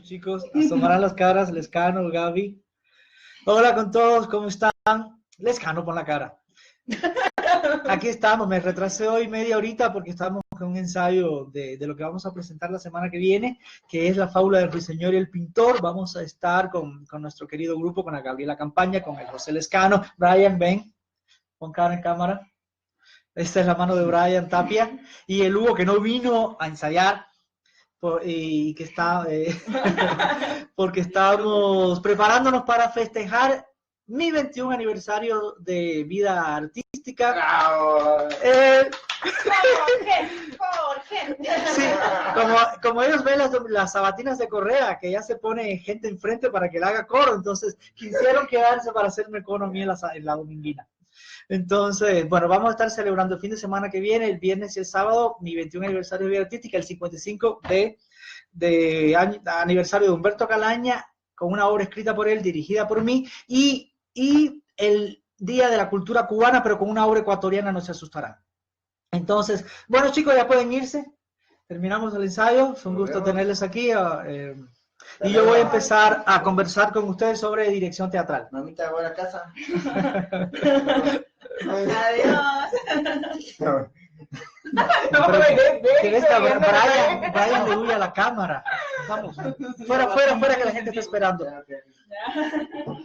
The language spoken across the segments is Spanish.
chicos, asomarán las caras, Lescano, Gaby. Hola con todos, ¿cómo están? Lescano, pon la cara. Aquí estamos, me retrasé hoy media horita porque estamos con un ensayo de lo que vamos a presentar la semana que viene, que es la fábula del ruiseñor y el pintor. Vamos a estar con nuestro querido grupo, con la Gabriela Campaña, con el José Lescano. Brian, ven, pon cara en cámara. Esta es la mano de Brian Tapia. Y el Hugo, que no vino a ensayar, y que está, porque estamos preparándonos para festejar mi 21 aniversario de vida artística. ¡Bravo! ¿Por qué? Sí, como ellos ven las sabatinas de Correa, que ya se pone gente enfrente para que le haga coro, entonces quisieron quedarse para hacerme coro a mí en la dominguina. Entonces, bueno, vamos a estar celebrando el fin de semana que viene, el viernes y el sábado, mi 21 aniversario de vida artística, el 55 de aniversario de Humberto Calaña, con una obra escrita por él, dirigida por mí, y el Día de la Cultura Cubana, pero con una obra ecuatoriana, no se asustarán. Entonces, bueno chicos, ya pueden irse, terminamos el ensayo, fue un gusto tenerles aquí, y yo voy a empezar a conversar con ustedes sobre dirección teatral. Mamita, voy a casa. Adiós. Que esta Brian le huye a la cámara. Vamos, fuera que la gente está esperando.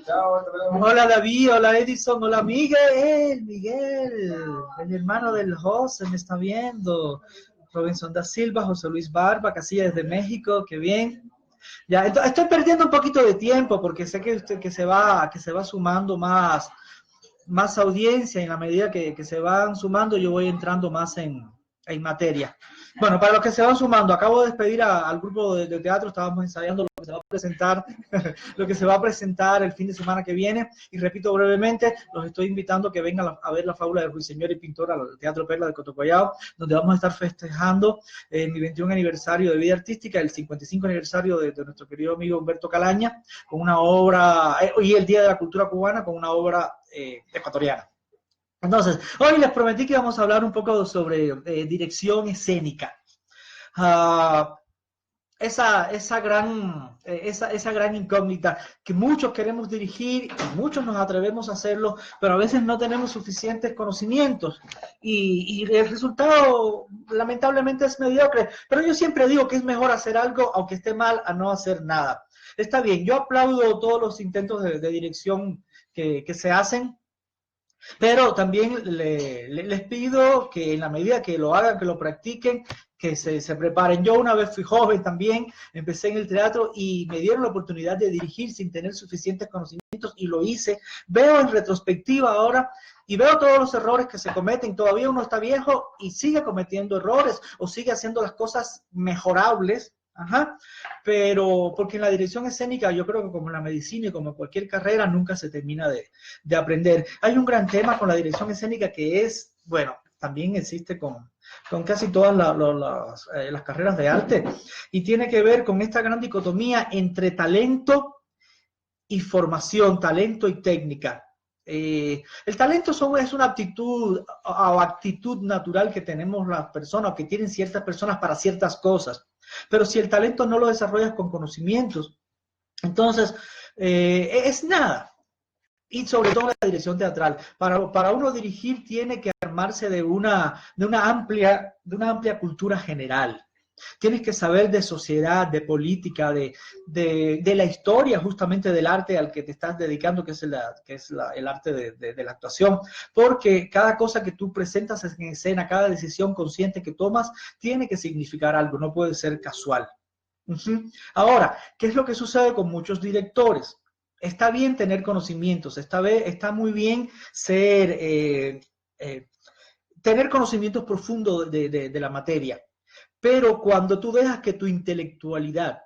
Chao, Hola David, hola Edison, hola Miguel, el hermano del José me está viendo. Robinson da Silva, José Luis Barba, Casilla desde México, qué bien. Ya, estoy perdiendo un poquito de tiempo porque sé que se va sumando más audiencia, y en la medida que se van sumando yo voy entrando más en materia. Bueno, para los que se van sumando, acabo de despedir al grupo de teatro, estábamos ensayando lo que se va a presentar, lo que se va a presentar el fin de semana que viene, y repito brevemente, los estoy invitando a que vengan a ver la fábula del ruiseñor y pintor al Teatro Perla de Cotocollao, donde vamos a estar festejando mi 21 aniversario de vida artística, el 55 aniversario de nuestro querido amigo Humberto Calaña, con una obra, y el Día de la Cultura Cubana, con una obra ecuatoriana. Entonces, hoy les prometí que íbamos a hablar un poco sobre dirección escénica. Esa gran incógnita que muchos queremos dirigir, y muchos nos atrevemos a hacerlo, pero a veces no tenemos suficientes conocimientos y el resultado lamentablemente es mediocre. Pero yo siempre digo que es mejor hacer algo, aunque esté mal, a no hacer nada. Está bien, yo aplaudo todos los intentos de dirección que se hacen, pero también les pido que en la medida que lo hagan, que lo practiquen, que se preparen. Yo una vez fui joven también, empecé en el teatro y me dieron la oportunidad de dirigir sin tener suficientes conocimientos y lo hice. Veo en retrospectiva ahora y veo todos los errores que se cometen. Todavía uno está viejo y sigue cometiendo errores o sigue haciendo las cosas mejorables. Pero porque en la dirección escénica yo creo que como en la medicina y como cualquier carrera nunca se termina de aprender. Hay un gran tema con la dirección escénica que es, bueno, también existe con casi todas las carreras de arte, y tiene que ver con esta gran dicotomía entre talento y formación, talento y técnica. El talento es una aptitud o actitud natural que tenemos las personas, o que tienen ciertas personas para ciertas cosas. Pero si el talento no lo desarrollas con conocimientos, entonces es nada. Y sobre todo la dirección teatral. Para uno dirigir tiene que armarse de una amplia cultura general. Tienes que saber de sociedad, de política, de la historia justamente del arte al que te estás dedicando, que es el arte de la actuación, porque cada cosa que tú presentas en escena, cada decisión consciente que tomas, tiene que significar algo, no puede ser casual. Ahora, ¿qué es lo que sucede con muchos directores? Está bien tener conocimientos, está muy bien tener conocimientos profundos de la materia. Pero cuando tú dejas que tu intelectualidad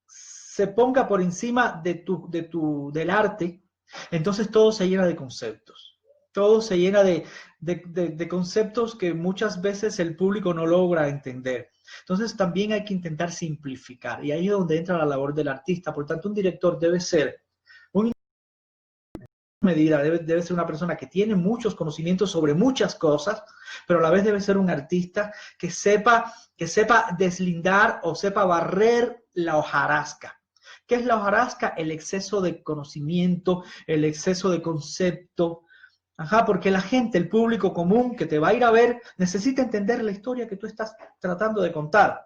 se ponga por encima del arte, entonces todo se llena de conceptos. Todo se llena de conceptos que muchas veces el público no logra entender. Entonces también hay que intentar simplificar. Y ahí es donde entra la labor del artista. Por tanto, un director debe ser medida debe ser una persona que tiene muchos conocimientos sobre muchas cosas, pero a la vez debe ser un artista que sepa deslindar o sepa barrer la hojarasca. ¿Qué es la hojarasca? El exceso de conocimiento, el exceso de concepto. Ajá, porque la gente, el público común que te va a ir a ver, necesita entender la historia que tú estás tratando de contar.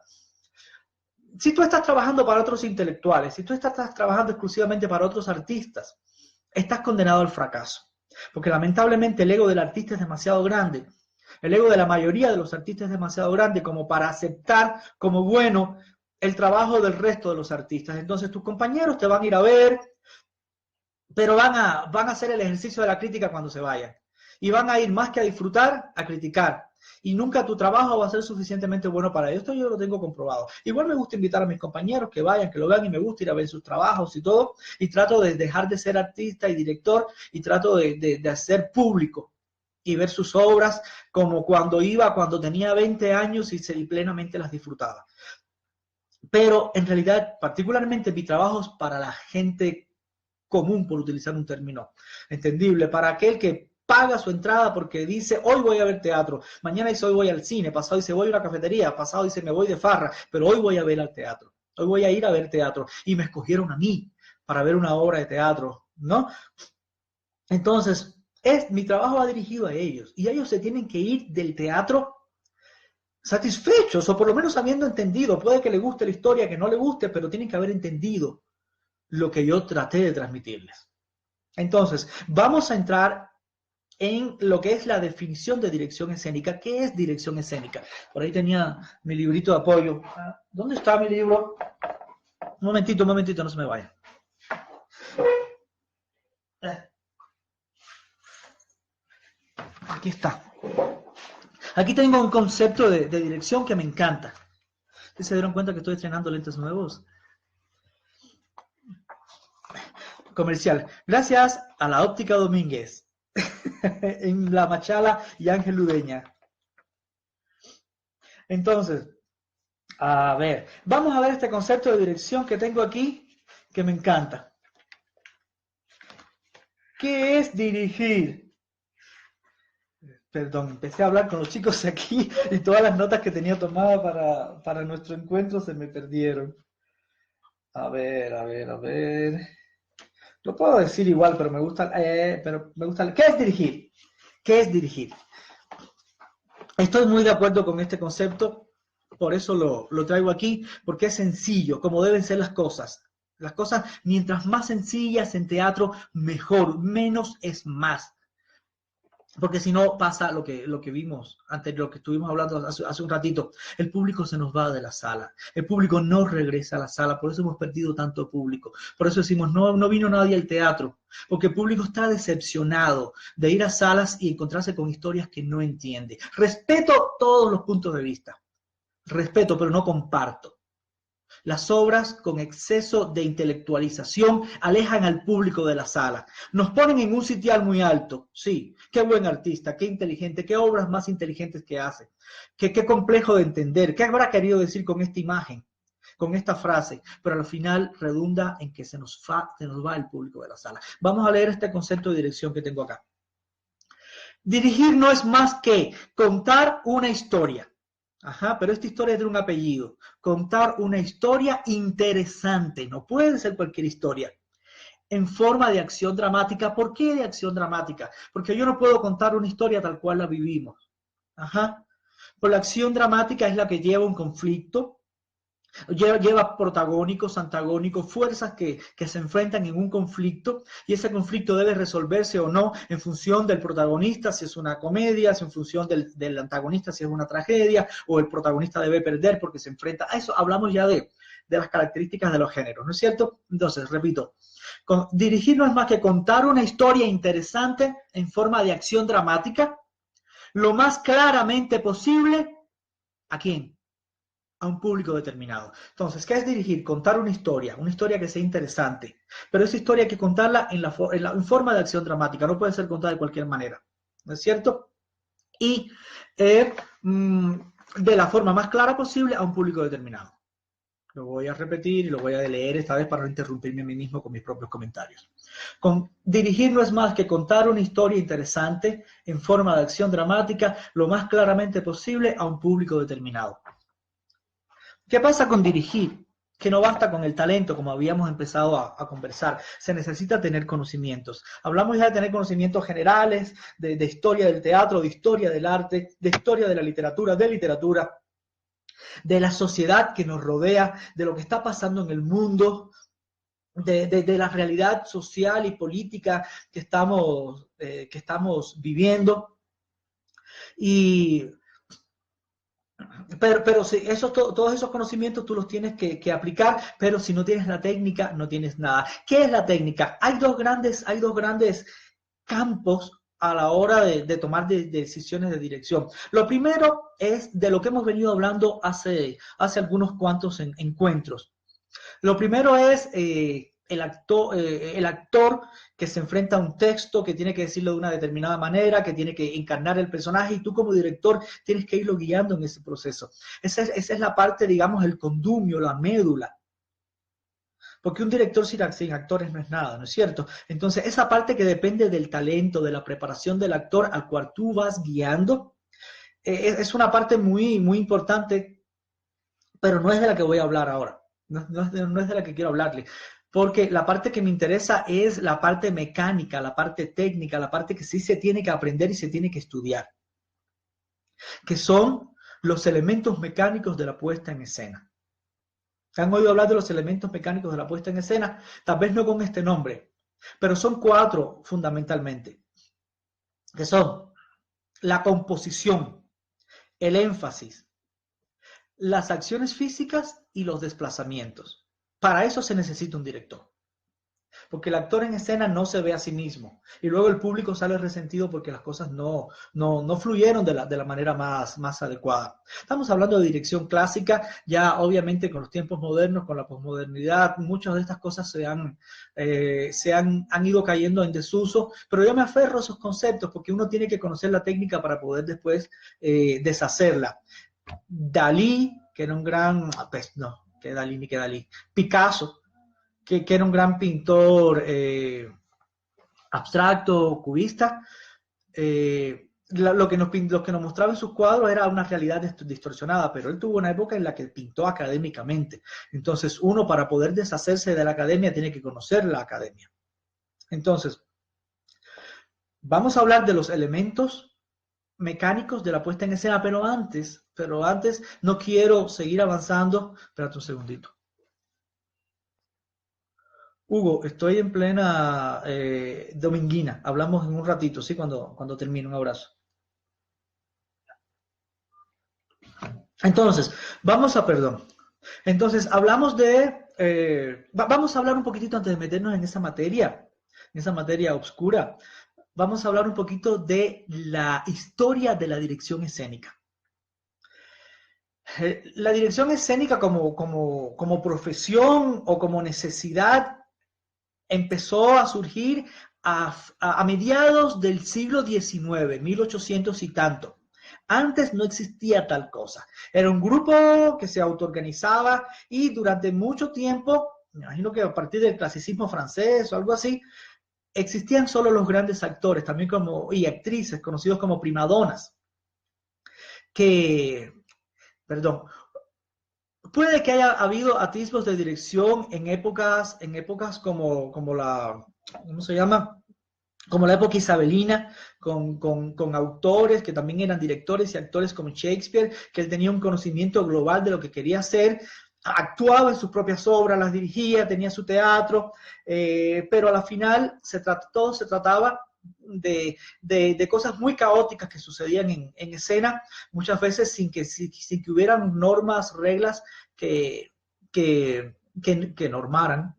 Si tú estás trabajando para otros intelectuales, si tú estás trabajando exclusivamente para otros artistas, estás condenado al fracaso. Porque lamentablemente el ego del artista es demasiado grande. El ego de la mayoría de los artistas es demasiado grande como para aceptar como bueno el trabajo del resto de los artistas. Entonces tus compañeros te van a ir a ver, pero van a hacer el ejercicio de la crítica cuando se vayan. Y van a ir más que a disfrutar, a criticar. Y nunca tu trabajo va a ser suficientemente bueno para ello. Esto yo lo tengo comprobado. Igual me gusta invitar a mis compañeros que vayan, que lo vean, y me gusta ir a ver sus trabajos y todo. Y trato de dejar de ser artista y director y trato de hacer público y ver sus obras como cuando tenía 20 años y plenamente las disfrutaba. Pero en realidad, particularmente mi trabajo es para la gente común, por utilizar un término entendible, para aquel que paga su entrada porque dice, hoy voy a ver teatro, mañana dice, hoy voy al cine, pasado dice, voy a una cafetería, pasado dice, me voy de farra, pero hoy voy a ver al teatro, hoy voy a ir a ver teatro, y me escogieron a mí para ver una obra de teatro, ¿no? Entonces, mi trabajo va dirigido a ellos, y ellos se tienen que ir del teatro satisfechos, o por lo menos habiendo entendido, puede que le guste la historia, que no le guste, pero tienen que haber entendido lo que yo traté de transmitirles. Entonces, vamos a entrar en lo que es la definición de dirección escénica. ¿Qué es dirección escénica? Por ahí tenía mi librito de apoyo. ¿Dónde está mi libro? Un momentito, no se me vaya. Aquí está. Aquí tengo un concepto de dirección que me encanta. ¿Se dieron cuenta que estoy estrenando lentes nuevos? Comercial. Gracias a la Óptica Domínguez. En La Machala y Ángel Ludeña. Entonces, a ver, vamos a ver este concepto de dirección que tengo aquí, que me encanta. ¿Qué es dirigir? Perdón, empecé a hablar con los chicos aquí y todas las notas que tenía tomadas para nuestro encuentro se me perdieron. A ver. Lo puedo decir igual, pero me gusta. ¿Qué es dirigir? ¿Qué es dirigir? Estoy muy de acuerdo con este concepto, por eso lo traigo aquí, porque es sencillo, como deben ser las cosas. Las cosas, mientras más sencillas en teatro, mejor, menos es más. Porque si no pasa lo que vimos antes, lo que estuvimos hablando hace un ratito, el público se nos va de la sala, el público no regresa a la sala, por eso hemos perdido tanto público, por eso decimos no vino nadie al teatro, porque el público está decepcionado de ir a salas y encontrarse con historias que no entiende. Respeto todos los puntos de vista, respeto, pero no comparto. Las obras con exceso de intelectualización alejan al público de la sala. Nos ponen en un sitial muy alto. Sí, qué buen artista, qué inteligente, qué obras más inteligentes que hace. Qué complejo de entender. ¿Qué habrá querido decir con esta imagen, con esta frase? Pero al final redunda en que se nos va el público de la sala. Vamos a leer este concepto de dirección que tengo acá. Dirigir no es más que contar una historia. Ajá, pero esta historia tiene un apellido. Contar una historia interesante. No puede ser cualquier historia. En forma de acción dramática. ¿Por qué de acción dramática? Porque yo no puedo contar una historia tal cual la vivimos. Ajá. Pues la acción dramática es la que lleva un conflicto. Lleva protagónicos, antagónicos, fuerzas que se enfrentan en un conflicto, y ese conflicto debe resolverse o no en función del protagonista, si es una comedia, si en función del antagonista, si es una tragedia, o el protagonista debe perder porque se enfrenta a eso. Hablamos ya de las características de los géneros, ¿no es cierto? Entonces, repito, dirigir no es más que contar una historia interesante en forma de acción dramática, lo más claramente posible. ¿A quién? A un público determinado. Entonces, ¿qué es dirigir? Contar una historia que sea interesante, pero esa historia hay que contarla en forma de acción dramática, no puede ser contada de cualquier manera, ¿no es cierto? Y de la forma más clara posible a un público determinado. Lo voy a repetir y lo voy a leer esta vez para no interrumpirme a mí mismo con mis propios comentarios. Dirigir no es más que contar una historia interesante en forma de acción dramática lo más claramente posible a un público determinado. ¿Qué pasa con dirigir? que no basta con el talento, como habíamos empezado a conversar, se necesita tener conocimientos. Hablamos ya de tener conocimientos generales, de historia del teatro, de historia del arte, de historia de la literatura, de la sociedad que nos rodea, de lo que está pasando en el mundo, de la realidad social y política que estamos viviendo. Pero sí, todos esos conocimientos tú los tienes que aplicar, pero si no tienes la técnica, no tienes nada. ¿Qué es la técnica? Hay dos grandes campos a la hora de tomar decisiones de dirección. Lo primero es de lo que hemos venido hablando hace algunos cuantos encuentros. Lo primero es el actor que se enfrenta a un texto, que tiene que decirlo de una determinada manera, que tiene que encarnar el personaje, y tú como director tienes que irlo guiando en ese proceso. Esa es la parte, digamos, el condumio, la médula. Porque un director sin actores no es nada, ¿no es cierto? Entonces, esa parte que depende del talento, de la preparación del actor al cual tú vas guiando, es una parte muy, muy importante, pero no es de la que voy a hablar ahora. No es de la que quiero hablarle. Porque la parte que me interesa es la parte mecánica, la parte técnica, la parte que sí se tiene que aprender y se tiene que estudiar. Que son los elementos mecánicos de la puesta en escena. ¿Han oído hablar de los elementos mecánicos de la puesta en escena? Tal vez no con este nombre, pero son 4 fundamentalmente. Que son la composición, el énfasis, las acciones físicas y los desplazamientos. Para eso se necesita un director. Porque el actor en escena no se ve a sí mismo. Y luego el público sale resentido porque las cosas no fluyeron de la manera más adecuada. Estamos hablando de dirección clásica, ya obviamente con los tiempos modernos, con la posmodernidad, muchas de estas cosas se han ido cayendo en desuso, pero yo me aferro a esos conceptos porque uno tiene que conocer la técnica para poder después deshacerla. Dalí, que era un gran, pues no, que Dalí ni que Dalí, Picasso, que era un gran pintor abstracto, cubista, lo que nos mostraba en sus cuadros era una realidad distorsionada, pero él tuvo una época en la que pintó académicamente. Entonces, uno para poder deshacerse de la academia tiene que conocer la academia. Entonces, vamos a hablar de los elementos mecánicos de la puesta en escena, pero antes no quiero seguir avanzando. Espérate un segundito. Hugo, estoy en plena dominguina. Hablamos en un ratito, ¿sí? Cuando termine. Un abrazo. Entonces, hablamos vamos a hablar un poquitito antes de meternos en esa materia oscura. Vamos a hablar un poquito de la historia de la dirección escénica. La dirección escénica como profesión o como necesidad empezó a surgir a mediados del siglo XIX, 1800 y tanto. Antes no existía tal cosa. Era un grupo que se autoorganizaba y durante mucho tiempo, me imagino que a partir del clasicismo francés o algo así, existían solo los grandes actores, también y actrices, conocidos como primadonas, puede que haya habido atisbos de dirección en épocas como la, ¿cómo se llama? Como la época isabelina, con autores que también eran directores y actores como Shakespeare, que él tenía un conocimiento global de lo que quería hacer, actuaba en sus propias obras, las dirigía, tenía su teatro, pero a la final todo se trataba de cosas muy caóticas que sucedían en escena, muchas veces sin que hubieran normas, reglas que normaran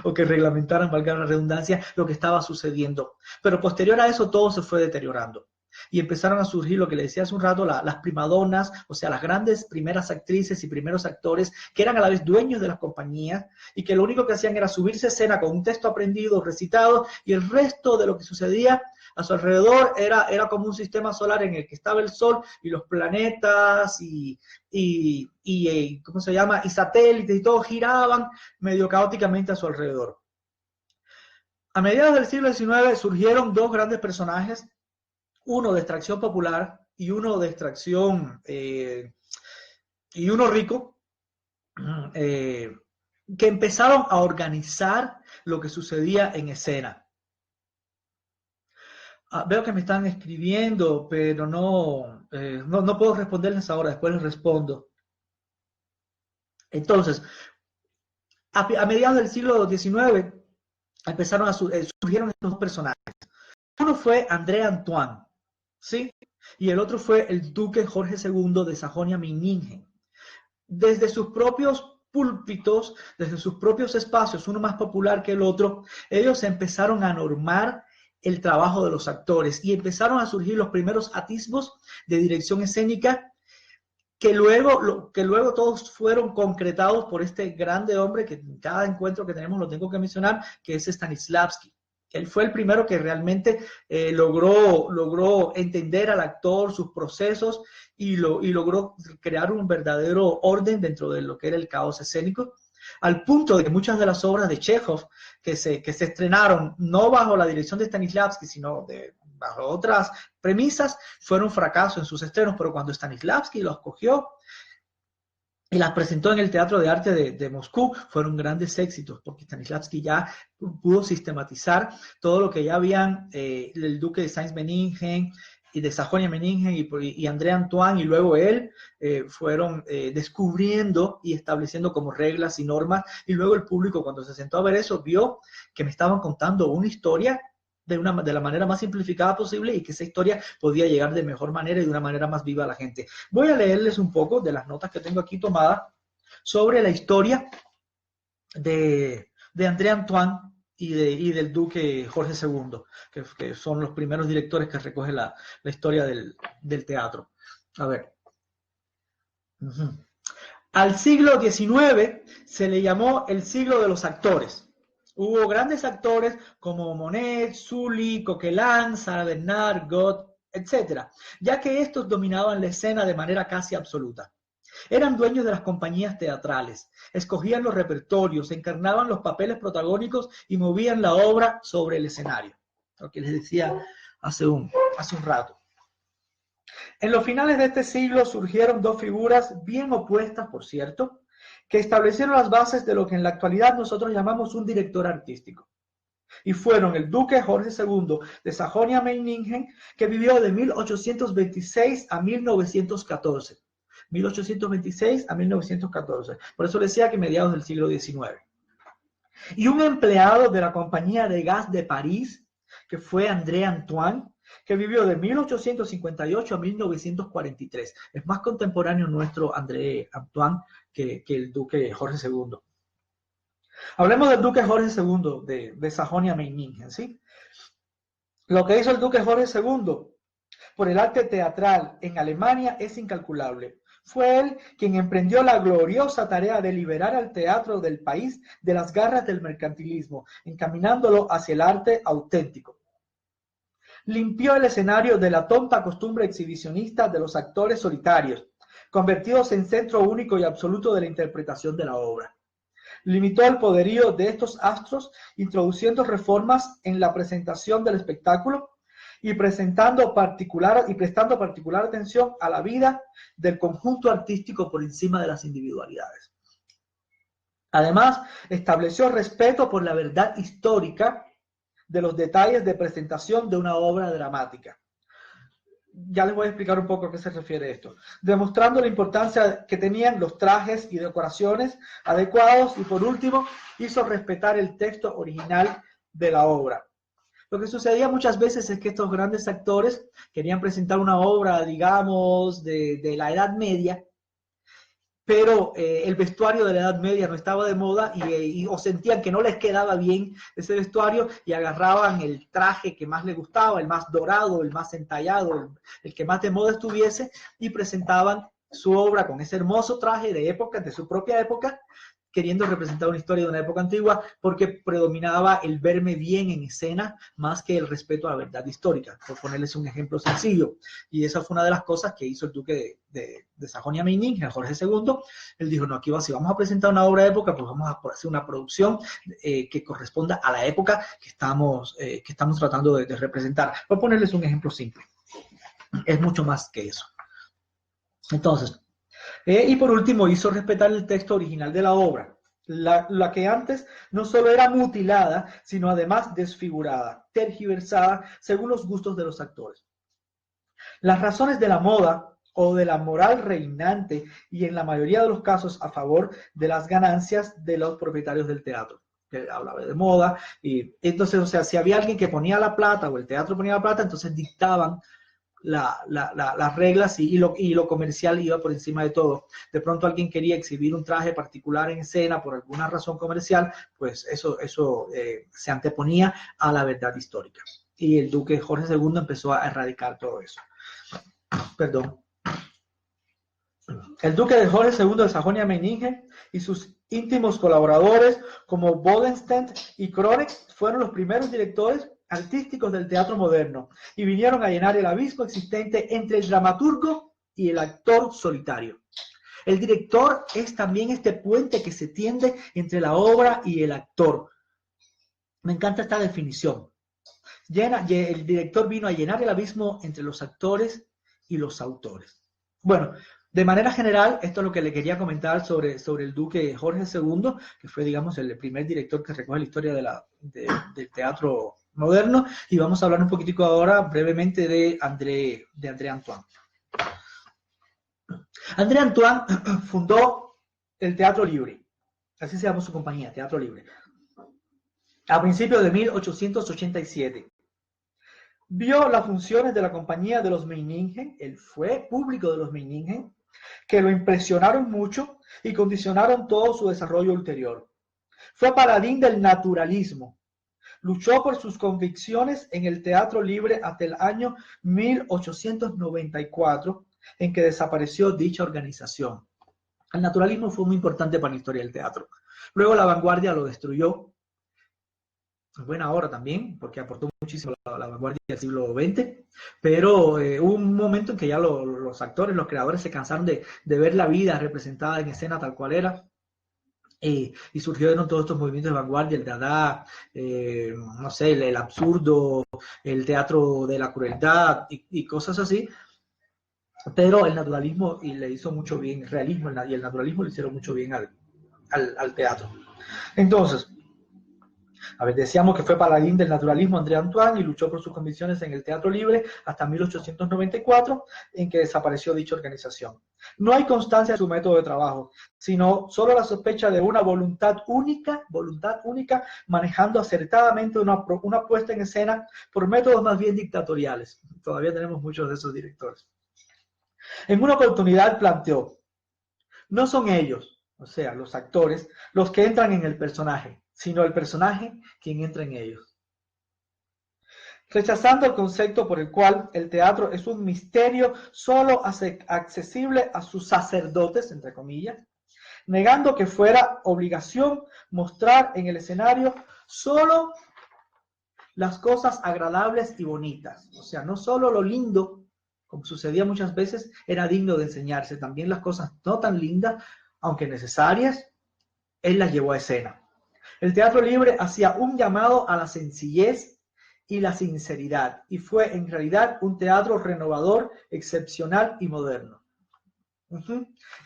o que reglamentaran, valga la redundancia, lo que estaba sucediendo. Pero posterior a eso todo se fue deteriorando. Y empezaron a surgir lo que le decía hace un rato, las primadonas, o sea, las grandes primeras actrices y primeros actores que eran a la vez dueños de las compañías y que lo único que hacían era subirse a escena con un texto aprendido, recitado, y el resto de lo que sucedía a su alrededor era como un sistema solar en el que estaba el sol y los planetas y ¿cómo se llama? Y satélites y todo giraban medio caóticamente a su alrededor. A mediados del siglo XIX surgieron 2 grandes personajes, uno de extracción popular y uno de extracción y uno rico, que empezaron a organizar lo que sucedía en escena. Veo que me están escribiendo, pero no puedo responderles ahora, después les respondo. Entonces, a mediados del siglo XIX empezaron surgieron estos dos personajes. Uno fue André Antoine, ¿sí? Y el otro fue el duque Jorge II de Sajonia-Meiningen. Desde sus propios púlpitos, desde sus propios espacios, uno más popular que el otro, ellos empezaron a normar el trabajo de los actores y empezaron a surgir los primeros atisbos de dirección escénica que luego todos fueron concretados por este grande hombre que en cada encuentro que tenemos lo tengo que mencionar, que es Stanislavski. Él fue el primero que realmente logró entender al actor, sus procesos y logró crear un verdadero orden dentro de lo que era el caos escénico, al punto de que muchas de las obras de Chekhov que se estrenaron no bajo la dirección de Stanislavski, sino bajo otras premisas, fueron fracasos en sus estrenos, pero cuando Stanislavski los cogió y las presentó en el Teatro de Arte de Moscú, fueron grandes éxitos, porque Stanislavski ya pudo sistematizar todo lo que ya habían el duque de Sayn-Meiningen y de Sajonia-Meiningen y André Antoine, y luego él fueron descubriendo y estableciendo como reglas y normas, y luego el público cuando se sentó a ver eso vio que me estaban contando una historia de la manera más simplificada posible y que esa historia podía llegar de mejor manera y de una manera más viva a la gente. Voy a leerles un poco de las notas que tengo aquí tomadas sobre la historia de André Antoine y del duque Jorge II, que son los primeros directores que recogen la historia del teatro. A ver. Al siglo XIX se le llamó el siglo de los actores. Hubo grandes actores como Monet, Sully, Coquelin, Sarah Bernard, Gott, etc., ya que estos dominaban la escena de manera casi absoluta. Eran dueños de las compañías teatrales, escogían los repertorios, encarnaban los papeles protagónicos y movían la obra sobre el escenario. Lo que les decía hace un rato. En los finales de este siglo surgieron dos figuras bien opuestas, por cierto, que establecieron las bases de lo que en la actualidad nosotros llamamos un director artístico. Y fueron el duque Jorge II de Sajonia-Meiningen, que vivió de 1826 a 1914. 1826 a 1914. Por eso decía que mediados del siglo XIX. Y un empleado de la compañía de gas de París, que fue André Antoine, que vivió de 1858 a 1943. Es más contemporáneo nuestro André Antoine que el duque Jorge II. Hablemos del duque Jorge II de Sajonia-Meiningen, ¿sí? Lo que hizo el duque Jorge II por el arte teatral en Alemania es incalculable. Fue él quien emprendió la gloriosa tarea de liberar al teatro del país de las garras del mercantilismo, encaminándolo hacia el arte auténtico. Limpió el escenario de la tonta costumbre exhibicionista de los actores solitarios, convertidos en centro único y absoluto de la interpretación de la obra. Limitó el poderío de estos astros, introduciendo reformas en la presentación del espectáculo y prestando particular atención a la vida del conjunto artístico por encima de las individualidades. Además, estableció respeto por la verdad histórica de los detalles de presentación de una obra dramática. Ya les voy a explicar un poco a qué se refiere esto. Demostrando la importancia que tenían los trajes y decoraciones adecuados y, por último, hizo respetar el texto original de la obra. Lo que sucedía muchas veces es que estos grandes actores querían presentar una obra, digamos, de la Edad Media, pero el vestuario de la Edad Media no estaba de moda o sentían que no les quedaba bien ese vestuario y agarraban el traje que más les gustaba, el más dorado, el más entallado, el que más de moda estuviese, y presentaban su obra con ese hermoso traje de época, de su propia época, queriendo representar una historia de una época antigua, porque predominaba el verme bien en escena más que el respeto a la verdad histórica, por ponerles un ejemplo sencillo. Y esa fue una de las cosas que hizo el duque de Sajonia-Meiningen, Jorge II. Él dijo, no, aquí si vamos a presentar una obra de época, pues vamos a hacer una producción que corresponda a la época que estamos tratando de representar. Voy a ponerles un ejemplo simple. Es mucho más que eso. Entonces, y por último hizo respetar el texto original de la obra. la que antes no solo era mutilada, sino además desfigurada, tergiversada según los gustos de los actores. Las razones de la moda o de la moral reinante y en la mayoría de los casos a favor de las ganancias de los propietarios del teatro. Que hablaba de moda y entonces, o sea, si había alguien que ponía la plata o el teatro ponía la plata, entonces dictaban las reglas y lo comercial iba por encima de todo. De pronto alguien quería exhibir un traje particular en escena por alguna razón comercial, pues eso se anteponía a la verdad histórica. Y el duque Jorge II empezó a erradicar todo eso. Perdón. El duque de Jorge II de Sajonia-Meiningen y sus íntimos colaboradores como Bodenstedt y Kronek fueron los primeros directores artísticos del teatro moderno y vinieron a llenar el abismo existente entre el dramaturgo y el actor solitario. El director es también este puente que se tiende entre la obra y el actor. Me encanta esta definición. El director vino a llenar el abismo entre los actores y los autores. Bueno, de manera general, esto es lo que le quería comentar sobre el duque Jorge II, que fue, digamos, el primer director que recoge la historia del teatro moderno, y vamos a hablar un poquitico ahora brevemente de André Antoine. André Antoine fundó el Teatro Libre, así se llama su compañía, Teatro Libre, a principios de 1887. Vio las funciones de la compañía de los Meiningen, él fue público de los Meiningen, que lo impresionaron mucho y condicionaron todo su desarrollo ulterior. Fue paladín del naturalismo. Luchó por sus convicciones en el Teatro Libre hasta el año 1894, en que desapareció dicha organización. El naturalismo fue muy importante para la historia del teatro. Luego la vanguardia lo destruyó. Buena hora también, porque aportó muchísimo a la vanguardia del siglo XX, pero hubo un momento en que ya los actores, los creadores se cansaron de ver la vida representada en escena tal cual era, y surgieron todos estos movimientos de vanguardia, el dada, no sé, el absurdo, el teatro de la crueldad y cosas así, pero el naturalismo le hizo mucho bien, el realismo y el naturalismo le hicieron mucho bien al teatro. Entonces, a ver, decíamos que fue paladín del naturalismo André Antoine y luchó por sus convicciones en el Teatro Libre hasta 1894, en que desapareció dicha organización. No hay constancia de su método de trabajo, sino solo la sospecha de una voluntad única, manejando acertadamente una puesta en escena por métodos más bien dictatoriales. Todavía tenemos muchos de esos directores. En una oportunidad planteó, no son ellos, o sea, los actores, los que entran en el personaje, sino el personaje quien entra en ellos. Rechazando el concepto por el cual el teatro es un misterio solo accesible a sus sacerdotes, entre comillas, negando que fuera obligación mostrar en el escenario solo las cosas agradables y bonitas. O sea, no solo lo lindo, como sucedía muchas veces, era digno de enseñarse, también las cosas no tan lindas, aunque necesarias, él las llevó a escena. El Teatro Libre hacía un llamado a la sencillez y la sinceridad, y fue en realidad un teatro renovador, excepcional y moderno.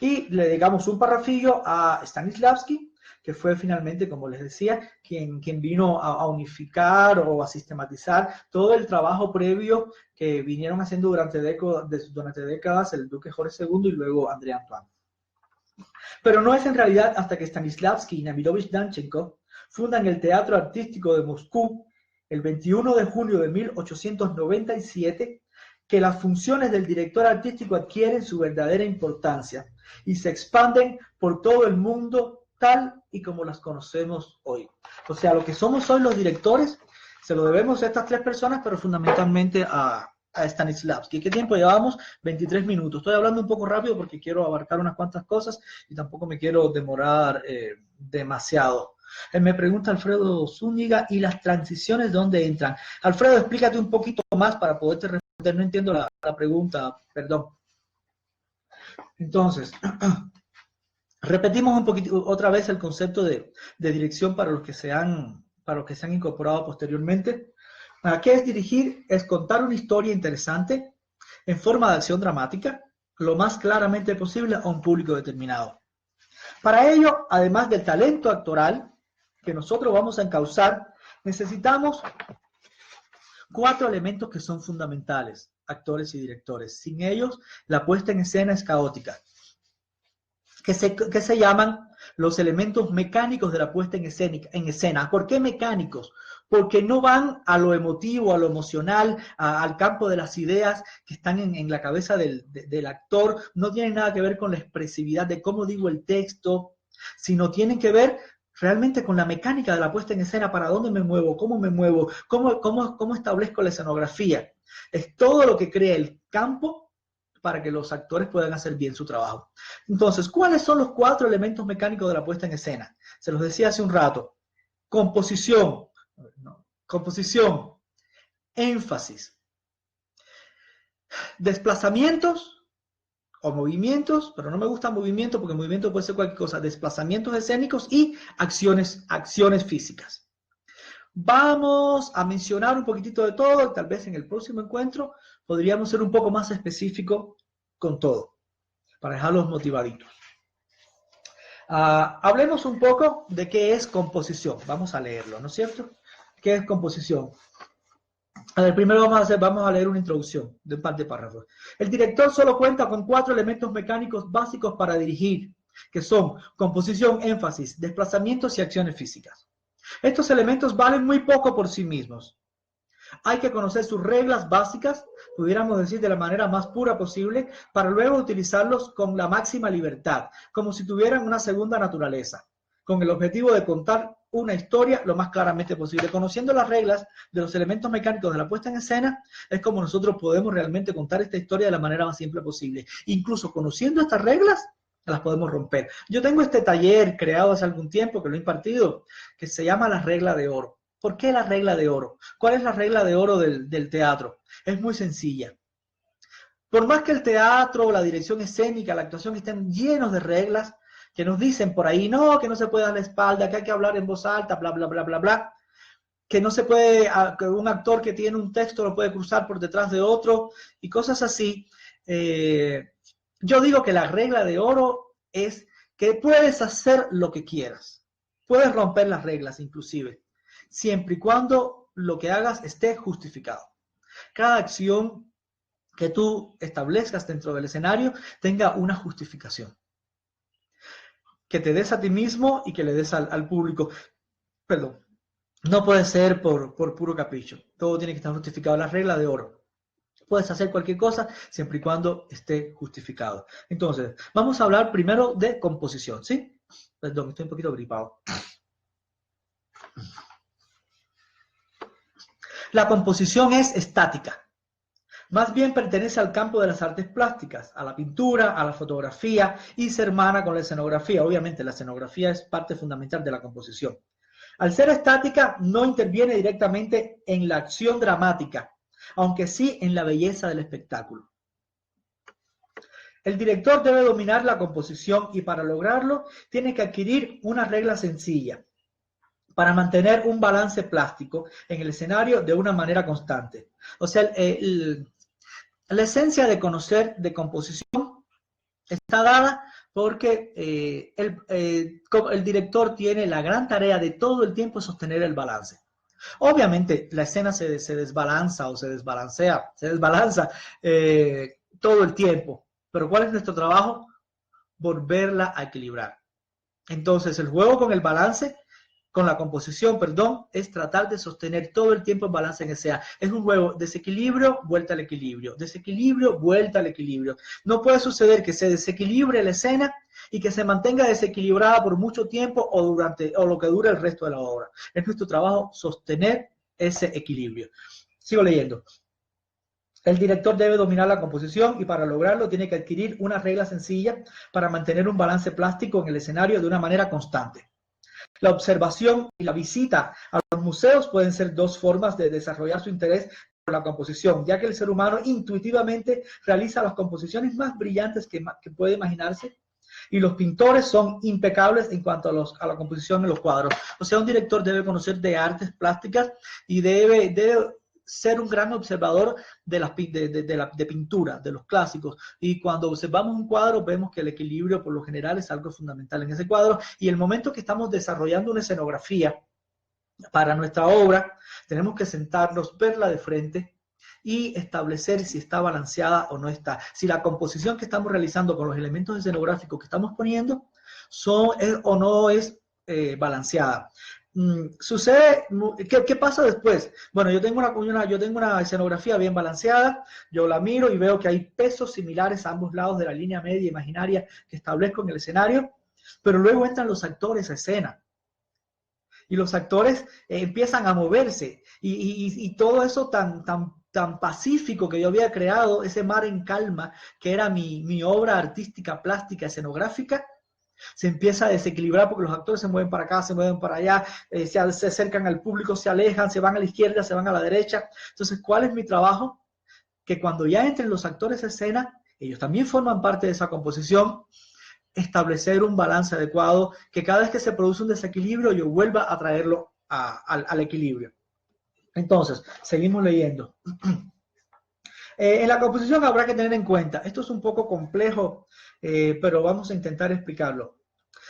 Y le dedicamos un parrafillo a Stanislavski, que fue finalmente, como les decía, quien vino a unificar o a sistematizar todo el trabajo previo que vinieron haciendo durante décadas el duque Jorge II y luego André Antoine. Pero no es en realidad hasta que Stanislavski y Nemirovich Danchenko fundan el Teatro Artístico de Moscú el 21 de julio de 1897 que las funciones del director artístico adquieren su verdadera importancia y se expanden por todo el mundo tal y como las conocemos hoy. O sea, lo que somos hoy los directores se lo debemos a estas tres personas, pero fundamentalmente a Stanislavski. ¿Qué tiempo llevamos? 23 minutos. Estoy hablando un poco rápido porque quiero abarcar unas cuantas cosas y tampoco me quiero demorar demasiado. Me pregunta Alfredo Zúñiga, ¿y las transiciones dónde entran? Alfredo, explícate un poquito más para poderte responder. No entiendo la pregunta, perdón. Entonces, repetimos un poquito otra vez el concepto de dirección para los que se han incorporado posteriormente. ¿Qué es dirigir? Es contar una historia interesante en forma de acción dramática, lo más claramente posible a un público determinado. Para ello, además del talento actoral que nosotros vamos a encauzar, necesitamos 4 elementos que son fundamentales, actores y directores. Sin ellos, la puesta en escena es caótica. Que se llaman los elementos mecánicos de la puesta en escena. ¿Por qué mecánicos? Porque no van a lo emotivo, a lo emocional, al campo de las ideas que están en la cabeza del actor. No tienen nada que ver con la expresividad de cómo digo el texto, sino tienen que ver realmente con la mecánica de la puesta en escena, para dónde me muevo, cómo establezco la escenografía. Es todo lo que crea el campo para que los actores puedan hacer bien su trabajo. Entonces, ¿cuáles son los 4 elementos mecánicos de la puesta en escena? Se los decía hace un rato. Composición, énfasis, desplazamientos o movimientos, pero no me gusta movimiento porque movimiento puede ser cualquier cosa, desplazamientos escénicos y acciones físicas. Vamos a mencionar un poquitito de todo, tal vez en el próximo encuentro podríamos ser un poco más específicos con todo, para dejarlos motivaditos. Hablemos un poco de qué es composición. Vamos a leerlo, ¿no es cierto? ¿Qué es composición? A ver, primero vamos a leer una introducción de un par de párrafos. El director solo cuenta con 4 elementos mecánicos básicos para dirigir, que son composición, énfasis, desplazamientos y acciones físicas. Estos elementos valen muy poco por sí mismos. Hay que conocer sus reglas básicas, pudiéramos decir de la manera más pura posible, para luego utilizarlos con la máxima libertad, como si tuvieran una segunda naturaleza, con el objetivo de contar una historia lo más claramente posible. Conociendo las reglas de los elementos mecánicos de la puesta en escena, es como nosotros podemos realmente contar esta historia de la manera más simple posible. Incluso conociendo estas reglas, las podemos romper. Yo tengo este taller creado hace algún tiempo, que lo he impartido, que se llama la regla de oro. ¿Por qué la regla de oro? ¿Cuál es la regla de oro del teatro? Es muy sencilla. Por más que el teatro, la dirección escénica, la actuación estén llenos de reglas que nos dicen por ahí, no, que no se puede dar la espalda, que hay que hablar en voz alta, bla, bla, bla, bla, bla, que no se puede, que un actor que tiene un texto lo puede cruzar por detrás de otro y cosas así. Yo digo que la regla de oro es que puedes hacer lo que quieras. Puedes romper las reglas inclusive, siempre y cuando lo que hagas esté justificado. Cada acción que tú establezcas dentro del escenario tenga una justificación. Que te des a ti mismo y que le des al público. Perdón. No puede ser por puro capricho. Todo tiene que estar justificado. La regla de oro. Puedes hacer cualquier cosa siempre y cuando esté justificado. Entonces, vamos a hablar primero de composición, ¿sí? Perdón, estoy un poquito gripado. La composición es estática. Más bien pertenece al campo de las artes plásticas, a la pintura, a la fotografía y se hermana con la escenografía. Obviamente, la escenografía es parte fundamental de la composición. Al ser estática, no interviene directamente en la acción dramática, aunque sí en la belleza del espectáculo. El director debe dominar la composición y para lograrlo tiene que adquirir una regla sencilla para mantener un balance plástico en el escenario de una manera constante. O sea, la esencia de conocer de composición está dada porque el director tiene la gran tarea de todo el tiempo sostener el balance. Obviamente la escena se desbalanza o se desbalanza todo el tiempo, pero ¿cuál es nuestro trabajo? Volverla a equilibrar. Entonces el juego con el balance, con la composición, perdón, es tratar de sostener todo el tiempo el balance en escena. Es un juego desequilibrio, vuelta al equilibrio, desequilibrio, vuelta al equilibrio. No puede suceder que se desequilibre la escena y que se mantenga desequilibrada por mucho tiempo o lo que dure el resto de la obra. Es nuestro trabajo sostener ese equilibrio. Sigo leyendo. El director debe dominar la composición y para lograrlo tiene que adquirir una regla sencilla para mantener un balance plástico en el escenario de una manera constante. La observación y la visita a los museos pueden ser 2 formas de desarrollar su interés por la composición, ya que el ser humano intuitivamente realiza las composiciones más brillantes que puede imaginarse y los pintores son impecables en cuanto a la composición en los cuadros. O sea, un director debe conocer de artes plásticas y debe ser un gran observador de pintura, de los clásicos. Y cuando observamos un cuadro, vemos que el equilibrio por lo general es algo fundamental en ese cuadro. Y el momento que estamos desarrollando una escenografía para nuestra obra, tenemos que sentarnos, verla de frente y establecer si está balanceada o no está. Si la composición que estamos realizando con los elementos escenográficos que estamos poniendo es o no es balanceada. Sucede, ¿qué pasa después? Bueno, yo tengo una escenografía bien balanceada, yo la miro y veo que hay pesos similares a ambos lados de la línea media imaginaria que establezco en el escenario, pero luego entran los actores a escena. Y los actores empiezan a moverse y todo eso tan pacífico que yo había creado, ese mar en calma, que era mi obra artística, plástica, escenográfica, se empieza a desequilibrar porque los actores se mueven para acá, se mueven para allá, se acercan al público, se alejan, se van a la izquierda, se van a la derecha. Entonces, ¿cuál es mi trabajo? Que cuando ya entren los actores a escena, ellos también forman parte de esa composición, establecer un balance adecuado, que cada vez que se produce un desequilibrio, yo vuelva a traerlo al equilibrio. Entonces, seguimos leyendo. En la composición habrá que tener en cuenta, esto es un poco complejo, pero vamos a intentar explicarlo.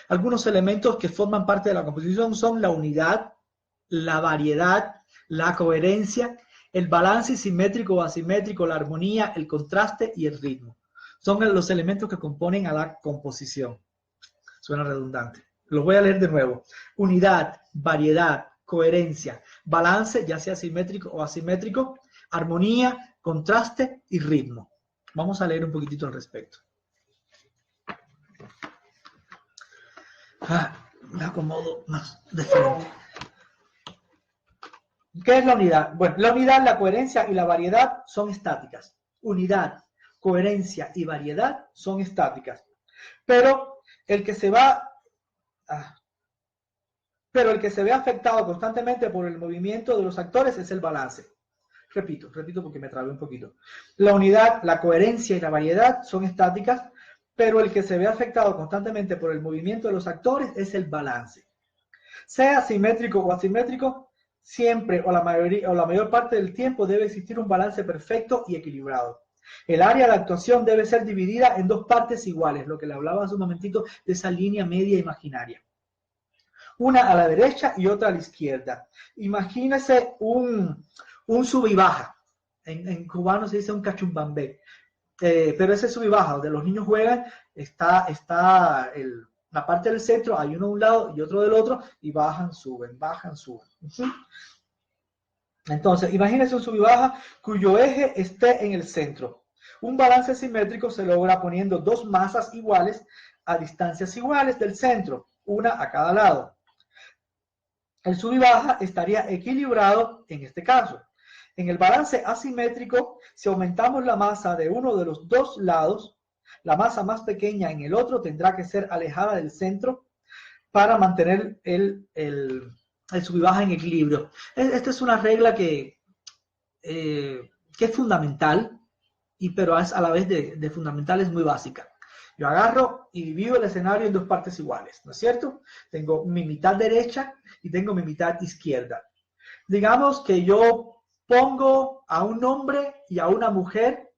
Algunos elementos que forman parte de la composición son la unidad, la variedad, la coherencia, el balance simétrico o asimétrico, la armonía, el contraste y el ritmo. Son los elementos que componen a la composición. Suena redundante. Los voy a leer de nuevo. Unidad, variedad, coherencia, balance, ya sea simétrico o asimétrico, armonía, contraste y ritmo. Vamos a leer un poquitito al respecto. Me acomodo más de frente. ¿Qué es la unidad? Bueno, la unidad, la coherencia y la variedad son estáticas. Unidad, coherencia y variedad son estáticas. Pero el que se ve afectado constantemente por el movimiento de los actores es el balance. Repito porque me trabé un poquito. La unidad, la coherencia y la variedad son estáticas, pero el que se ve afectado constantemente por el movimiento de los actores es el balance. Sea simétrico o asimétrico, siempre o la mayor parte del tiempo debe existir un balance perfecto y equilibrado. El área de actuación debe ser dividida en dos partes iguales, lo que le hablaba hace un momentito de esa línea media imaginaria. Una a la derecha y otra a la izquierda. Imagínese un sub y baja. En cubano se dice un cachumbambé. Pero ese sub y baja, donde los niños juegan, está la parte del centro, hay uno de un lado y otro del otro, y bajan, suben. Entonces, imagínense un sub y baja cuyo eje esté en el centro. Un balance simétrico se logra poniendo dos masas iguales a distancias iguales del centro, una a cada lado. El sub y baja estaría equilibrado en este caso. En el balance asimétrico, si aumentamos la masa de uno de los dos lados, la masa más pequeña en el otro tendrá que ser alejada del centro para mantener el sub y baja en equilibrio. Esta es una regla que es fundamental, pero a la vez de fundamental es muy básica. Yo agarro y divido el escenario en dos partes iguales, ¿no es cierto? Tengo mi mitad derecha y tengo mi mitad izquierda. Digamos que yo pongo a un hombre y a una mujer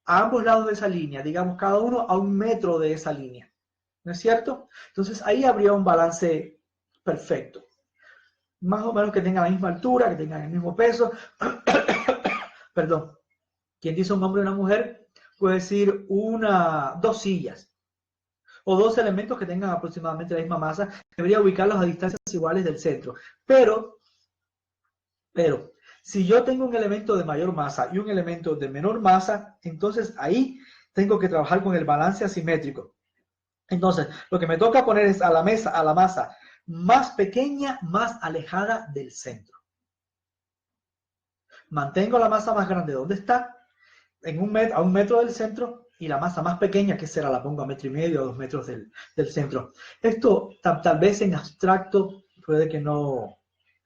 a ambos lados de esa línea, digamos cada uno a 1 metro de esa línea, ¿no es cierto? Entonces ahí habría un balance perfecto. Más o menos que tengan la misma altura, que tengan el mismo peso. Perdón. Quien dice un hombre y una mujer puede decir dos sillas o dos elementos que tengan aproximadamente la misma masa. Debería ubicarlos a distancias iguales del centro. Pero, si yo tengo un elemento de mayor masa y un elemento de menor masa, entonces ahí tengo que trabajar con el balance asimétrico. Entonces, lo que me toca poner es a la masa más pequeña, más alejada del centro. Mantengo la masa más grande donde está, a 1 metro del centro, y la masa más pequeña, que será, la pongo a 1,5 metros o 2 metros del centro. Esto tal vez en abstracto puede que no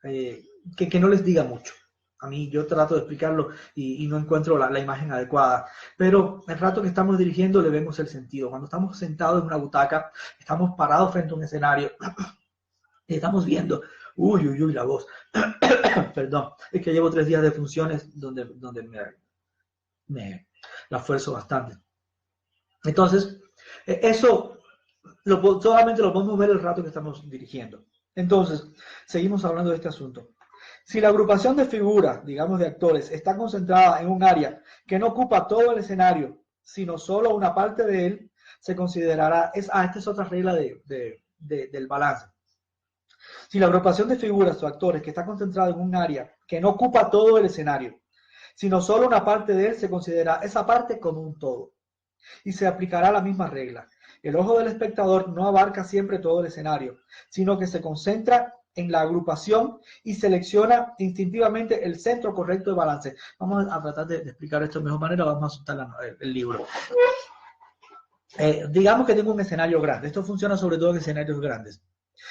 les diga mucho. A mí yo trato de explicarlo y no encuentro la imagen adecuada. Pero el rato que estamos dirigiendo le vemos el sentido. Cuando estamos sentados en una butaca, estamos parados frente a un escenario y estamos viendo Uy, la voz. Perdón, es que llevo 3 días de funciones donde me la esfuerzo bastante. Entonces, eso solamente lo podemos ver el rato que estamos dirigiendo. Entonces, seguimos hablando de este asunto. Si la agrupación de figuras, digamos de actores, está concentrada en un área que no ocupa todo el escenario, sino solo una parte de él, se considerará, esta es otra regla del balance. Si la agrupación de figuras o actores que está concentrada en un área que no ocupa todo el escenario, sino solo una parte de él, se considera esa parte como un todo. Y se aplicará la misma regla. El ojo del espectador no abarca siempre todo el escenario, sino que se concentra en la agrupación y selecciona instintivamente el centro correcto de balance. Vamos a tratar de explicar esto de mejor manera, vamos a soltar el libro. Digamos que tengo un escenario grande. Esto funciona sobre todo en escenarios grandes.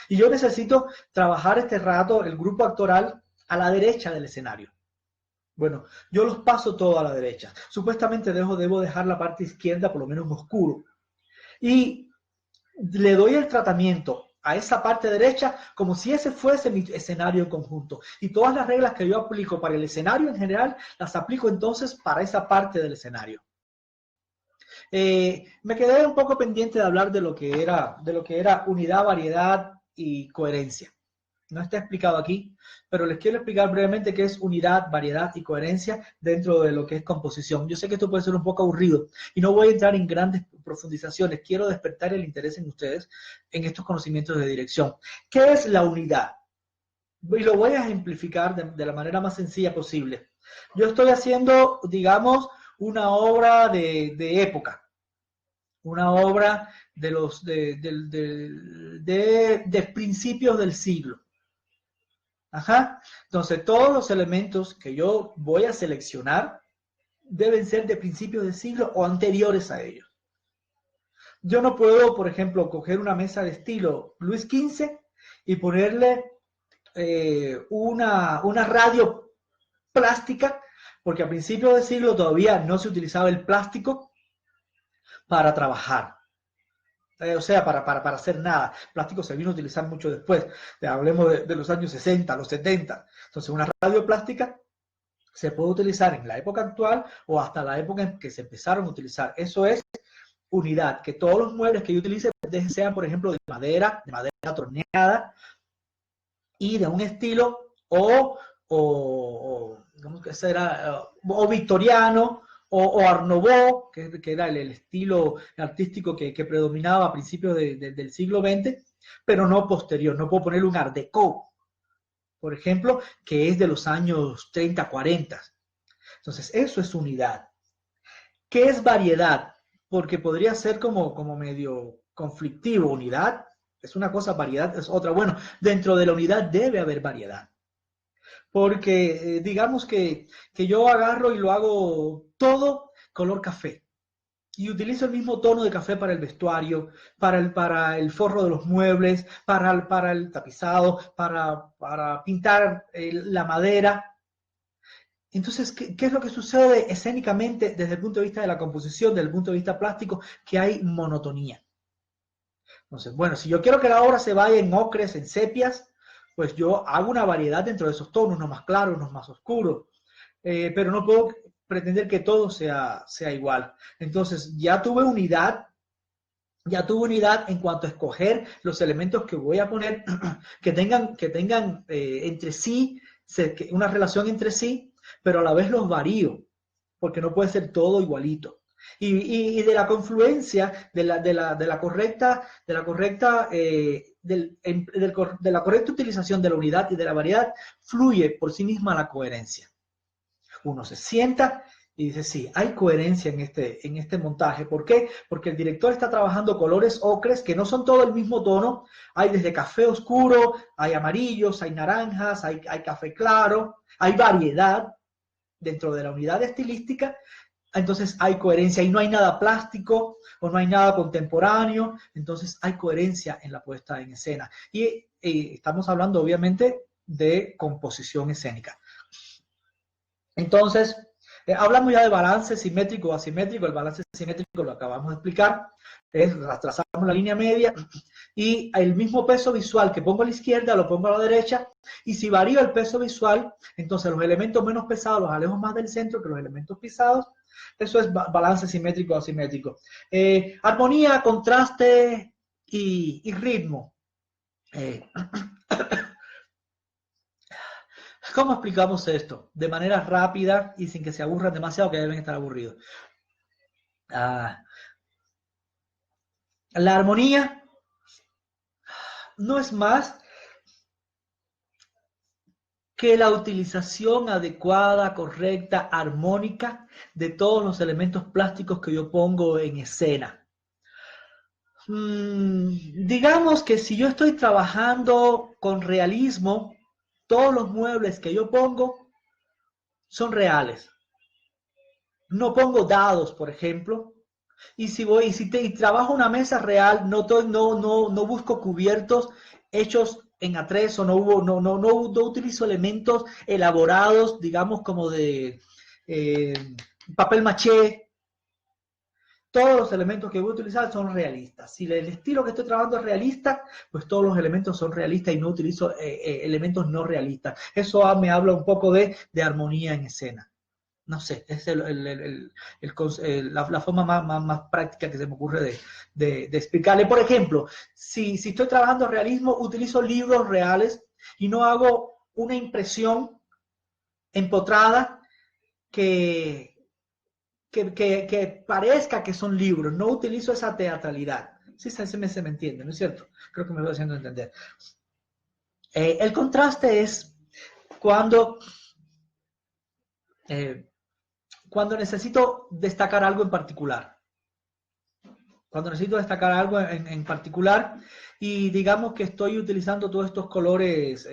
Y yo necesito trabajar este rato el grupo actoral a la derecha del escenario. Bueno, yo los paso todo a la derecha. Supuestamente debo dejar la parte izquierda por lo menos oscuro. Y le doy el tratamiento a esa parte derecha como si ese fuese mi escenario en conjunto. Y todas las reglas que yo aplico para el escenario en general, las aplico entonces para esa parte del escenario. Me quedé un poco pendiente de hablar de lo que era unidad, variedad y coherencia. No está explicado aquí, pero les quiero explicar brevemente qué es unidad, variedad y coherencia dentro de lo que es composición. Yo sé que esto puede ser un poco aburrido y no voy a entrar en grandes profundizaciones. Quiero despertar el interés en ustedes en estos conocimientos de dirección. ¿Qué es la unidad? Y lo voy a ejemplificar de la manera más sencilla posible. Yo estoy haciendo, digamos, una obra de época, una obra de principios del siglo. Ajá. Entonces, todos los elementos que yo voy a seleccionar deben ser de principios del siglo o anteriores a ellos. Yo no puedo, por ejemplo, coger una mesa de estilo Luis XV y ponerle una radio plástica, porque a principios del siglo todavía no se utilizaba el plástico para trabajar. O sea, para hacer nada. El plástico se vino a utilizar mucho después. Hablemos de los años 60, los 70. Entonces, una radio plástica se puede utilizar en la época actual o hasta la época en que se empezaron a utilizar. Eso es unidad, que todos los muebles que yo utilice sean, por ejemplo, de madera torneada y de un estilo ¿cómo que será? O victoriano o Art Nouveau, que era el estilo artístico que predominaba a principios del siglo XX, pero no posterior. No puedo ponerle un Art Deco, por ejemplo, que es de los años 30, 40. Entonces, eso es unidad. ¿Qué es variedad? Porque podría ser como medio conflictivo. Unidad es una cosa, variedad es otra. Bueno, dentro de la unidad debe haber variedad. Porque digamos que yo agarro y lo hago todo color café. Y utilizo el mismo tono de café para el vestuario, para el forro de los muebles, para el tapizado, para pintar la madera. Entonces, ¿qué es lo que sucede escénicamente desde el punto de vista de la composición, desde el punto de vista plástico? Que hay monotonía. Entonces, bueno, si yo quiero que la obra se vaya en ocres, en sepias, pues yo hago una variedad dentro de esos tonos, unos más claros, unos más oscuros. Pero no puedo pretender que todo sea igual. Entonces, ya tuve unidad en cuanto a escoger los elementos que voy a poner, que tengan entre sí, una relación entre sí, pero a la vez los varío, porque no puede ser todo igualito. Y de la confluencia, de la correcta utilización de la unidad y de la variedad, fluye por sí misma la coherencia. Uno se sienta y dice, sí, hay coherencia en este montaje. ¿Por qué? Porque el director está trabajando colores ocres que no son todo el mismo tono. Hay desde café oscuro, hay amarillos, hay naranjas, hay café claro, hay variedad dentro de la unidad estilística. Entonces hay coherencia y no hay nada plástico o no hay nada contemporáneo. Entonces hay coherencia en la puesta en escena. Y estamos hablando obviamente de composición escénica. Entonces, hablamos ya de balance simétrico o asimétrico. El balance simétrico lo acabamos de explicar. Trazamos la línea media y el mismo peso visual que pongo a la izquierda lo pongo a la derecha, y si varío el peso visual, entonces los elementos menos pesados los alejo más del centro que los elementos pesados. Eso es balance simétrico o asimétrico. Armonía, contraste y ritmo. ¿Cómo explicamos esto? De manera rápida y sin que se aburran demasiado, que deben estar aburridos. La armonía no es más que la utilización adecuada, correcta, armónica de todos los elementos plásticos que yo pongo en escena. Digamos que si yo estoy trabajando con realismo, todos los muebles que yo pongo son reales. No pongo dados, por ejemplo, y si trabajo una mesa real, no busco cubiertos hechos en atrezo, no utilizo elementos elaborados, digamos, como de papel maché. Todos los elementos que voy a utilizar son realistas. Si el estilo que estoy trabajando es realista, pues todos los elementos son realistas y no utilizo elementos no realistas. Eso me habla un poco de armonía en escena. No sé, es la forma más práctica que se me ocurre de explicarle. Por ejemplo, si estoy trabajando realismo, utilizo libros reales y no hago una impresión empotrada que parezca que son libros. No utilizo esa teatralidad. Sí, se me entiende, ¿no es cierto? Creo que me voy haciendo entender. El contraste es cuando necesito destacar algo en particular. Cuando necesito destacar algo en particular y digamos que estoy utilizando todos estos colores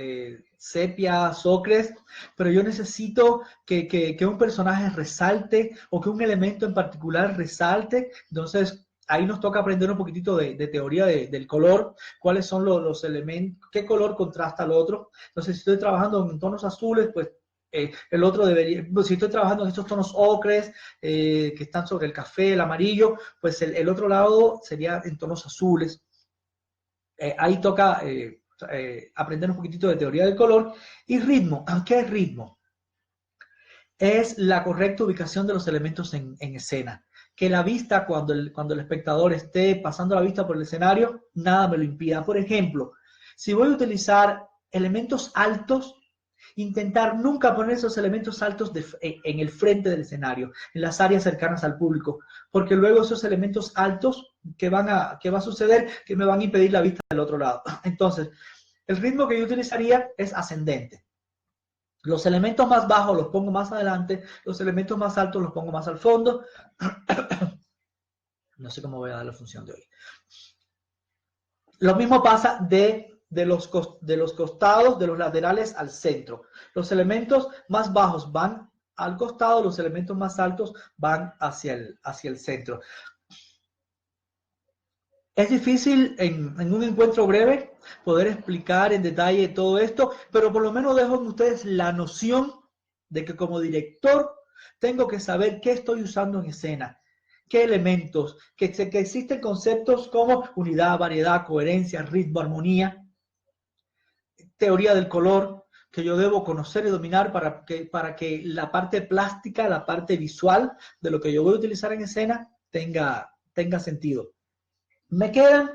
sepia, ocres, pero yo necesito que un personaje resalte o que un elemento en particular resalte. Entonces ahí nos toca aprender un poquitito de teoría del color, cuáles son los elementos, qué color contrasta al otro. Entonces si estoy trabajando en tonos azules, pues el otro debería, si estoy trabajando en estos tonos ocres que están sobre el café, el amarillo, pues el otro lado sería en tonos azules. Ahí toca aprender un poquitito de teoría del color. Y ritmo. ¿Qué es ritmo? Es la correcta ubicación de los elementos en escena. Que la vista, cuando el espectador esté pasando la vista por el escenario, nada me lo impida. Por ejemplo, si voy a utilizar elementos altos, intentar nunca poner esos elementos altos en el frente del escenario, en las áreas cercanas al público, porque luego esos elementos altos, ¿qué va a suceder? Que me van a impedir la vista del otro lado. Entonces, el ritmo que yo utilizaría es ascendente. Los elementos más bajos los pongo más adelante, los elementos más altos los pongo más al fondo. No sé cómo voy a dar la función de hoy. Lo mismo pasa de los costados, de los laterales al centro. Los elementos más bajos van al costado, los elementos más altos van hacia el centro. Es difícil en un encuentro breve poder explicar en detalle todo esto, pero por lo menos dejo en ustedes la noción de que como director tengo que saber qué estoy usando en escena, qué elementos, que existen conceptos como unidad, variedad, coherencia, ritmo, armonía, teoría del color, que yo debo conocer y dominar para que la parte plástica, la parte visual de lo que yo voy a utilizar en escena tenga sentido. Me quedan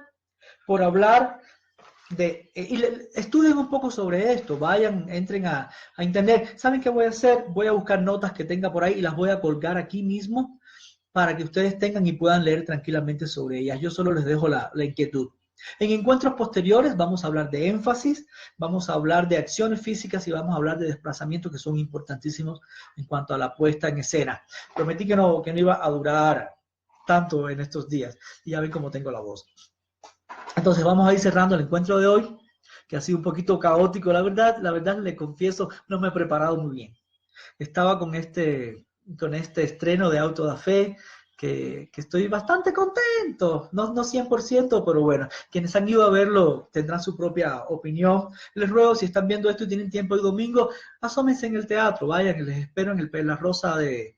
por hablar y estudien un poco sobre esto, vayan, entren a entender. ¿Saben qué voy a hacer? Voy a buscar notas que tenga por ahí y las voy a colgar aquí mismo para que ustedes tengan y puedan leer tranquilamente sobre ellas. Yo solo les dejo la inquietud. En encuentros posteriores vamos a hablar de énfasis, vamos a hablar de acciones físicas y vamos a hablar de desplazamientos que son importantísimos en cuanto a la puesta en escena. Prometí que no iba a durar tanto en estos días y ya ven cómo tengo la voz. Entonces vamos a ir cerrando el encuentro de hoy, que ha sido un poquito caótico, la verdad le confieso, no me he preparado muy bien. Estaba con este estreno de Auto da Fe, que estoy bastante contento, no 100%, pero bueno, quienes han ido a verlo tendrán su propia opinión. Les ruego, si están viendo esto y tienen tiempo el domingo, asómense en el teatro, vayan, les espero en La Rosa de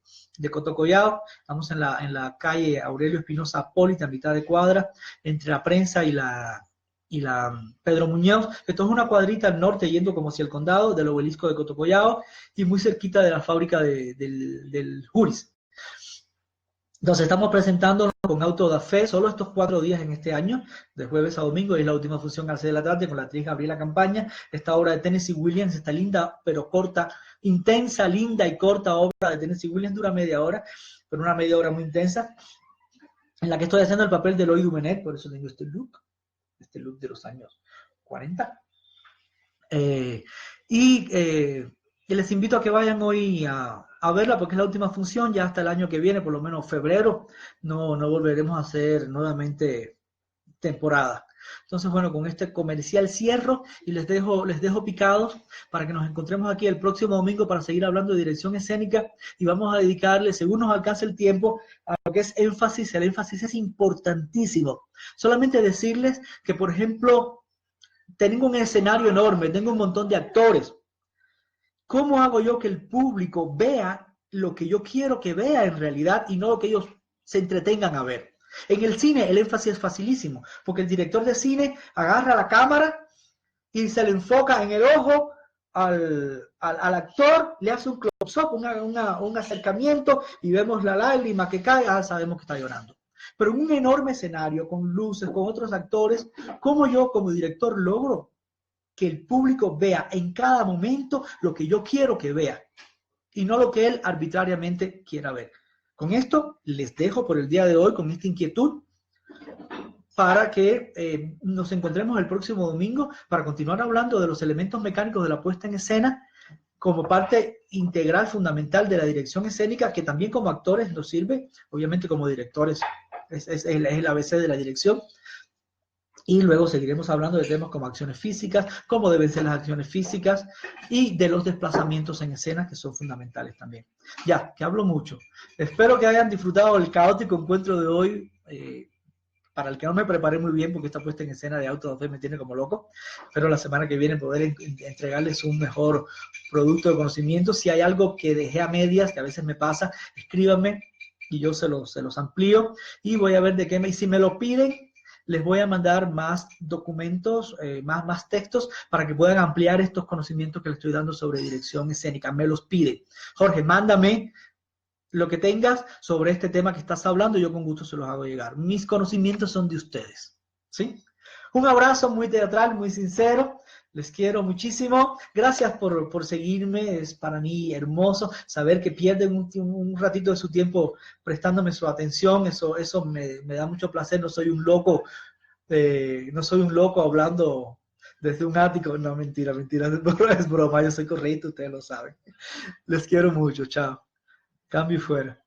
Cotocollao. Estamos en la calle Aurelio Espinosa Polita, a mitad de cuadra, entre la prensa y la y la Pedro Muñoz. Esto es una cuadrita al norte yendo como hacia el condado del obelisco de Cotocollao y muy cerquita de la fábrica del Juris. Entonces estamos presentándonos con Auto da Fe solo estos 4 días en este año, de jueves a domingo, y es la última función a las 6 de la tarde con la actriz Gabriela Campaña. Esta obra de Tennessee Williams, esta linda pero corta, intensa, linda y corta obra de Tennessee Williams, dura media hora, pero una media hora muy intensa, en la que estoy haciendo el papel de Eloy Dumenet, por eso tengo este look de los años 40. Y les invito a que vayan hoy a verla porque es la última función, ya hasta el año que viene, por lo menos febrero, no volveremos a hacer nuevamente temporada. Entonces, bueno, con este comercial cierro y les dejo picados para que nos encontremos aquí el próximo domingo para seguir hablando de dirección escénica y vamos a dedicarle, según nos alcance el tiempo, a lo que es énfasis. El énfasis es importantísimo. Solamente decirles que, por ejemplo, tengo un escenario enorme, tengo un montón de actores. ¿Cómo hago yo que el público vea lo que yo quiero que vea en realidad y no lo que ellos se entretengan a ver? En el cine el énfasis es facilísimo, porque el director de cine agarra la cámara y se le enfoca en el ojo al actor, le hace un close-up, un acercamiento y vemos la lágrima que cae, sabemos que está llorando. Pero en un enorme escenario, con luces, con otros actores, ¿cómo yo como director logro que el público vea en cada momento lo que yo quiero que vea y no lo que él arbitrariamente quiera ver? Con esto les dejo por el día de hoy con esta inquietud para que nos encontremos el próximo domingo para continuar hablando de los elementos mecánicos de la puesta en escena como parte integral, fundamental de la dirección escénica, que también como actores nos sirve, obviamente como directores es el ABC de la dirección. Y luego seguiremos hablando de temas como acciones físicas, cómo deben ser las acciones físicas y de los desplazamientos en escena que son fundamentales también. Ya, que hablo mucho. Espero que hayan disfrutado el caótico encuentro de hoy, para el que no me preparé muy bien porque esta puesta en escena de Auto da Fe me tiene como loco. Espero la semana que viene poder entregarles un mejor producto de conocimiento. Si hay algo que dejé a medias, que a veces me pasa, escríbanme y yo se los amplío y voy a ver de qué y si me lo piden, les voy a mandar más documentos, más textos para que puedan ampliar estos conocimientos que les estoy dando sobre dirección escénica. Me los pide. Jorge, mándame lo que tengas sobre este tema que estás hablando y yo con gusto se los hago llegar. Mis conocimientos son de ustedes, ¿sí? Un abrazo muy teatral, muy sincero. Les quiero muchísimo. Gracias por seguirme. Es para mí hermoso saber que pierden un ratito de su tiempo prestándome su atención. Eso me da mucho placer. No soy un loco hablando desde un ático. No, mentira. Es broma. Yo soy correcto, ustedes lo saben. Les quiero mucho. Chao. Cambio y fuera.